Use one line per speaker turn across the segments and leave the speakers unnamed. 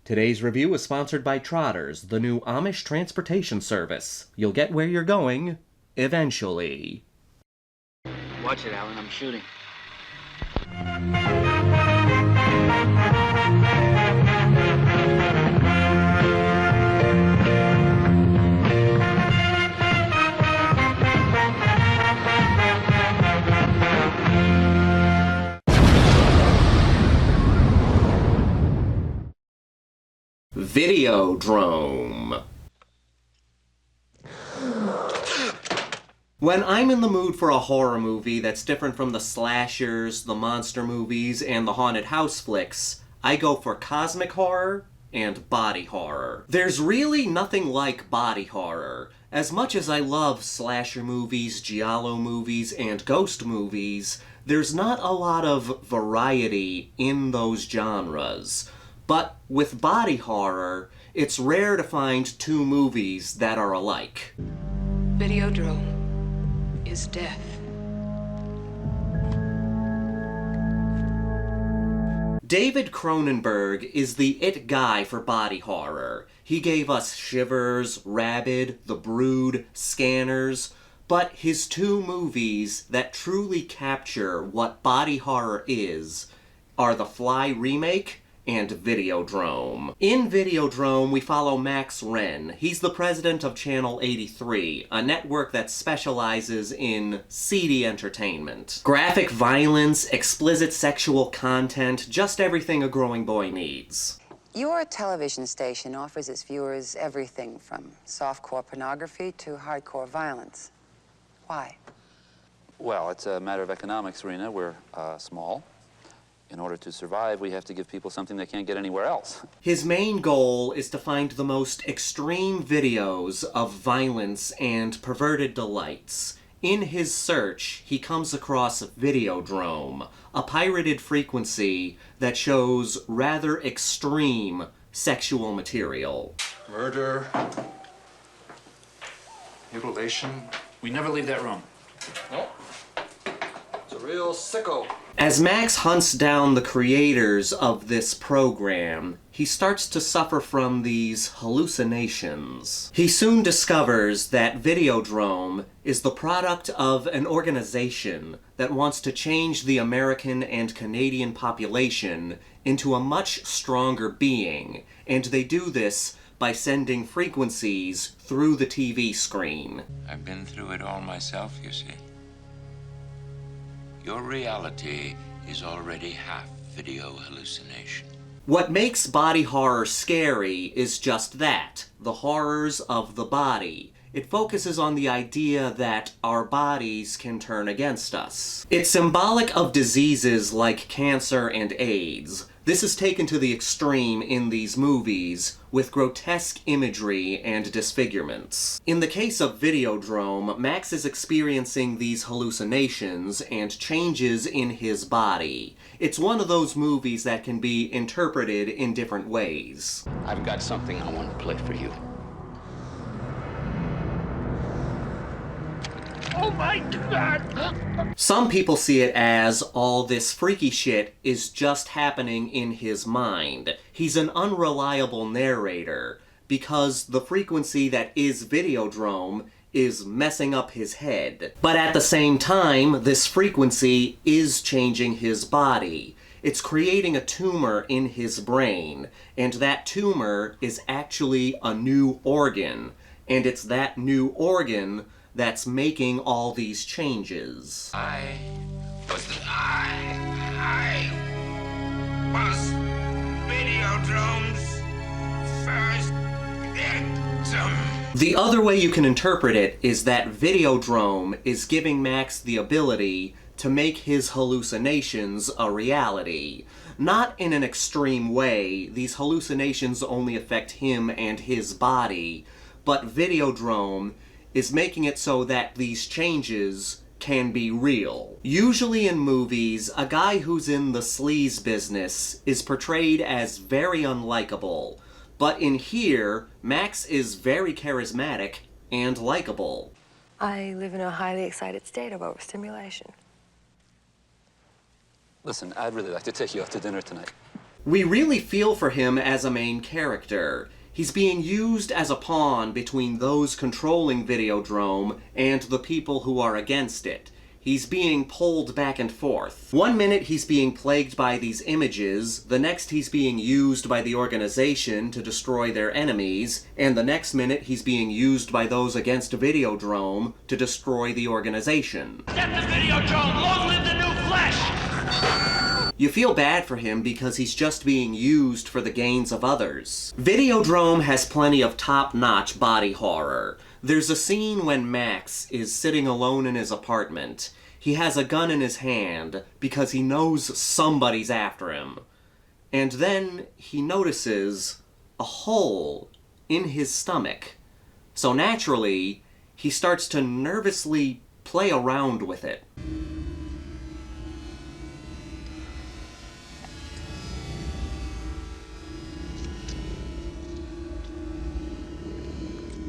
Today's review is sponsored by Trotters, the new Amish transportation service. You'll get where you're going, eventually.
Watch it, Alan. I'm shooting.
Videodrome. When I'm in the mood for a horror movie that's different from the slashers, the monster movies, and the haunted house flicks, I go for cosmic horror and body horror. There's really nothing like body horror. As much as I love slasher movies, giallo movies, and ghost movies, there's not a lot of variety in those genres. But with body horror, it's rare to find two movies that are alike.
Videodrome is death.
David Cronenberg is the it guy for body horror. He gave us Shivers, Rabid, The Brood, Scanners, but his two movies that truly capture what body horror is are The Fly remake and Videodrome. In Videodrome, we follow Max Wren. He's the president of Channel 83, a network that specializes in seedy entertainment. Graphic violence, explicit sexual content, just everything a growing boy needs.
Your television station offers its viewers everything from softcore pornography to hardcore violence. Why?
Well, it's a matter of economics, Rena. We're small. In order to survive, we have to give people something they can't get anywhere else.
His main goal is to find the most extreme videos of violence and perverted delights. In his search, he comes across Videodrome, a pirated frequency that shows rather extreme sexual material.
Murder, mutilation.
We never leave that room.
Oh, it's a real sicko.
As Max hunts down the creators of this program, he starts to suffer from these hallucinations. He soon discovers that Videodrome is the product of an organization that wants to change the American and Canadian population into a much stronger being, and they do this by sending frequencies through the TV screen.
I've been through it all myself, you see. Your reality is already half video hallucination.
What makes body horror scary is just that, the horrors of the body. It focuses on the idea that our bodies can turn against us. It's symbolic of diseases like cancer and AIDS. This is taken to the extreme in these movies, with grotesque imagery and disfigurements. In the case of Videodrome, Max is experiencing these hallucinations and changes in his body. It's one of those movies that can be interpreted in different ways.
I've got something I want to play for you. Oh my God!
Some people see it as all this freaky shit is just happening in his mind. He's an unreliable narrator because the frequency that is Videodrome is messing up his head. But at the same time, this frequency is changing his body. It's creating a tumor in his brain, and that tumor is actually a new organ, and it's that new organ that's making all these changes.
I was Videodrome's first victim.
The other way you can interpret it is that Videodrome is giving Max the ability to make his hallucinations a reality. Not in an extreme way, these hallucinations only affect him and his body, but Videodrome is making it so that these changes can be real. Usually in movies, a guy who's in the sleaze business is portrayed as very unlikable, but in here, Max is very charismatic and likable.
I live in a highly excited state of overstimulation.
Listen, I'd really like to take you out to dinner tonight.
We really feel for him as a main character. He's being used as a pawn between those controlling Videodrome and the people who are against it. He's being pulled back and forth. One minute he's being plagued by these images, the next he's being used by the organization to destroy their enemies, and the next minute he's being used by those against Videodrome to destroy the organization.
Get the Videodrome! Long live the new flesh!
You feel bad for him because he's just being used for the gains of others. Videodrome has plenty of top-notch body horror. There's a scene when Max is sitting alone in his apartment. He has a gun in his hand because he knows somebody's after him. And then he notices a hole in his stomach. So naturally, he starts to nervously play around with it.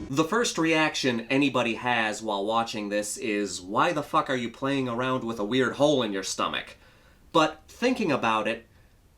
The first reaction anybody has while watching this is, why the fuck are you playing around with a weird hole in your stomach? But thinking about it,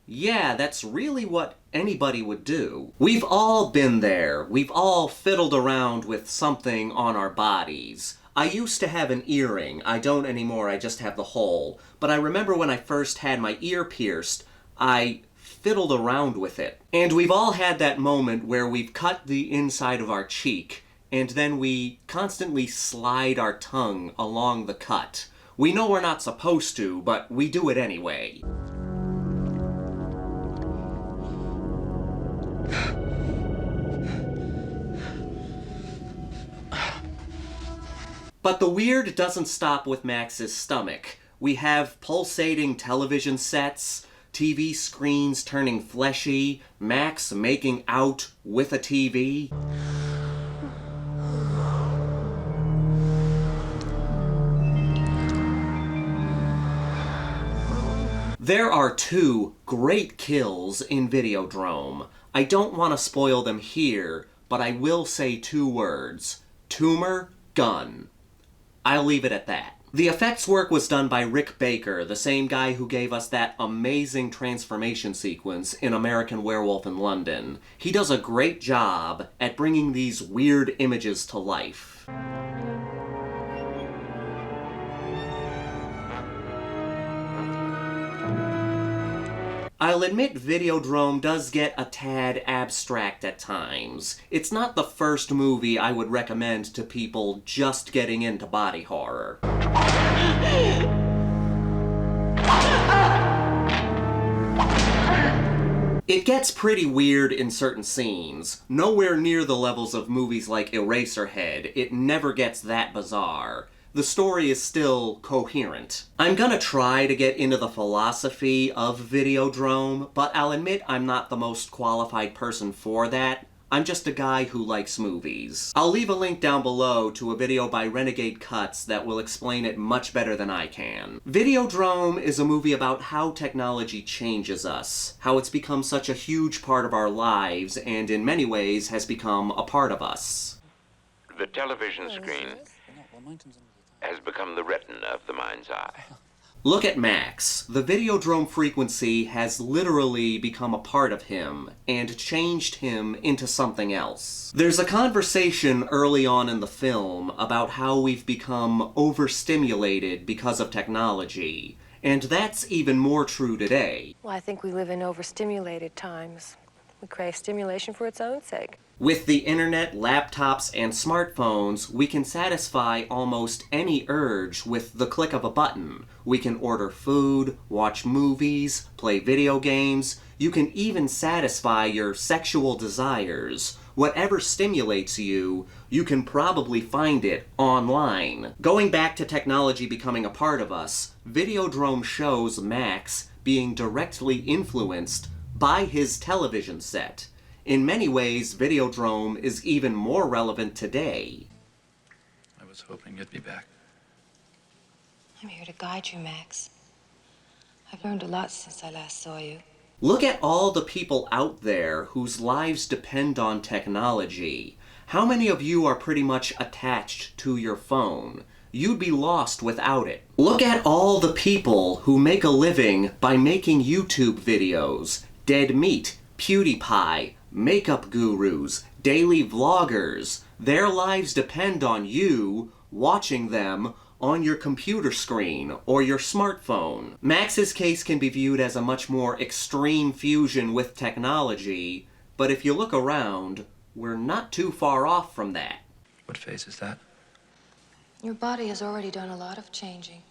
yeah, that's really what anybody would do. We've all been there. We've all fiddled around with something on our bodies. I used to have an earring. I don't anymore, I just have the hole. But I remember when I first had my ear pierced, I fiddled around with it. And we've all had that moment where we've cut the inside of our cheek, and then we constantly slide our tongue along the cut. We know we're not supposed to, but we do it anyway. But the weird doesn't stop with Max's stomach. We have pulsating television sets, TV screens turning fleshy, Max making out with a TV. There are two great kills in Videodrome. I don't want to spoil them here, but I will say two words. Tumor, gun. I'll leave it at that. The effects work was done by Rick Baker, the same guy who gave us that amazing transformation sequence in American Werewolf in London. He does a great job at bringing these weird images to life. I'll admit Videodrome does get a tad abstract at times. It's not the first movie I would recommend to people just getting into body horror. It gets pretty weird in certain scenes. Nowhere near the levels of movies like Eraserhead. It never gets that bizarre. The story is still coherent. I'm gonna try to get into the philosophy of Videodrome, but I'll admit I'm not the most qualified person for that. I'm just a guy who likes movies. I'll leave a link down below to a video by Renegade Cuts that will explain it much better than I can. Videodrome is a movie about how technology changes us, how it's become such a huge part of our lives, and in many ways has become a part of us.
The television screen has become the retina of the mind's eye.
Look at Max. The Videodrome frequency has literally become a part of him and changed him into something else. There's a conversation early on in the film about how we've become overstimulated because of technology, and that's even more true today.
Well, I think we live in overstimulated times. We crave stimulation for its own sake.
With the internet, laptops, and smartphones, we can satisfy almost any urge with the click of a button. We can order food, watch movies, play video games. You can even satisfy your sexual desires. Whatever stimulates you, you can probably find it online. Going back to technology becoming a part of us, Videodrome shows Max being directly influenced by his television set. In many ways, Videodrome is even more relevant today.
I was hoping you'd be back.
I'm here to guide you, Max. I've learned a lot since I last saw you.
Look at all the people out there whose lives depend on technology. How many of you are pretty much attached to your phone? You'd be lost without it. Look at all the people who make a living by making YouTube videos, Dead meat, PewDiePie, makeup gurus, daily vloggers. Their lives depend on you watching them on your computer screen or your smartphone. Max's case can be viewed as a much more extreme fusion with technology, but if you look around, we're not too far off from that.
What phase is that?
Your body has already done a lot of changing,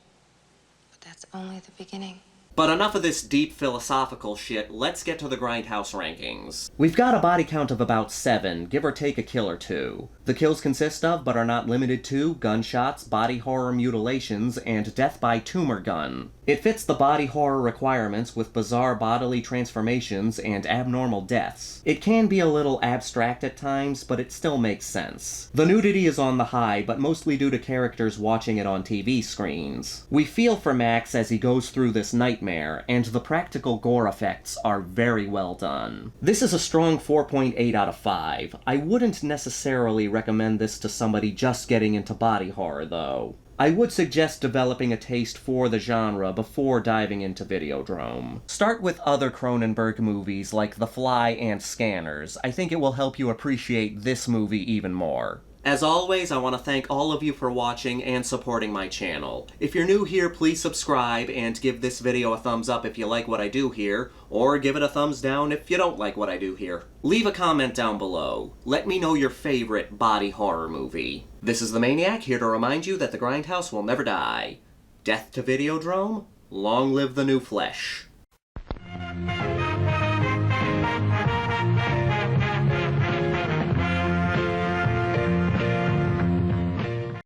but that's only the beginning.
But enough of this deep philosophical shit, let's get to the Grindhouse rankings. We've got a body count of about 7, give or take a kill or 2. The kills consist of, but are not limited to, gunshots, body horror mutilations, and death by tumor gun. It fits the body horror requirements with bizarre bodily transformations and abnormal deaths. It can be a little abstract at times, but it still makes sense. The nudity is on the high, but mostly due to characters watching it on TV screens. We feel for Max as he goes through this nightmare, and the practical gore effects are very well done. This is a strong 4.8 out of 5. I wouldn't necessarily recommend this to somebody just getting into body horror, though. I would suggest developing a taste for the genre before diving into Videodrome. Start with other Cronenberg movies like The Fly and Scanners. I think it will help you appreciate this movie even more. As always, I want to thank all of you for watching and supporting my channel. If you're new here, please subscribe and give this video a thumbs up if you like what I do here, or give it a thumbs down if you don't like what I do here. Leave a comment down below. Let me know your favorite body horror movie. This is the Maniac, here to remind you that the Grindhouse will never die. Death to Videodrome, long live the new flesh.